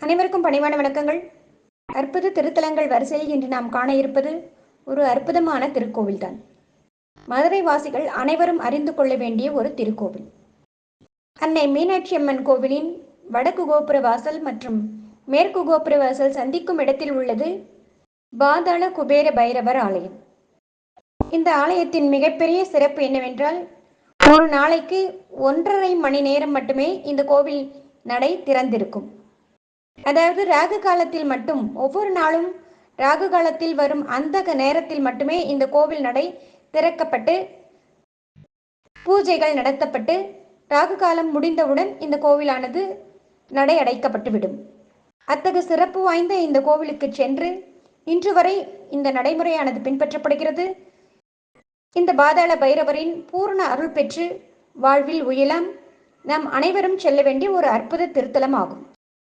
அனைவருக்கும் பணிவான வணக்கங்கள். அற்புத திருத்தலங்கள் வரிசையில் இன்று நாம் காண இருப்பது ஒரு அற்புதமான திருக்கோவில்தான். மதுரை வாசிகள் அனைவரும் அறிந்து கொள்ள வேண்டிய ஒரு திருக்கோவில். அன்னை மீனாட்சி அம்மன் கோவிலின் வடக்கு கோபுர வாசல் மற்றும் மேற்கு கோபுர வாசல் சந்திக்கும் இடத்தில் உள்ளது பாதாள குபேர பைரவர் ஆலயம். இந்த ஆலயத்தின் மிகப்பெரிய சிறப்பு என்னவென்றால், ஒரு நாளைக்கு 1.5 மணி நேரம் மட்டுமே இந்த கோவில் நடை திறந்திருக்கும். அதாவது ராகு காலத்தில் மட்டும், ஒவ்வொரு நாளும் ராகு காலத்தில் வரும் அந்த நேரத்தில் மட்டுமே இந்த கோவில் நடை திறக்கப்பட்டு பூஜைகள் நடத்தப்பட்டு ராகு காலம் முடிந்தவுடன் இந்த கோவிலானது நடை அடைக்கப்பட்டுவிடும். அத்தகு சிறப்பு வாய்ந்த இந்த கோவிலுக்கு சென்று இன்று வரை இந்த நடைமுறையானது பின்பற்றப்படுகிறது. இந்த பாதாள பைரவரின் பூர்ண அருள் பெற்று வாழ்வில் உயலாம் நாம் அனைவரும் செல்ல வேண்டிய ஒரு அற்புத திருத்தலம் ஆகும்.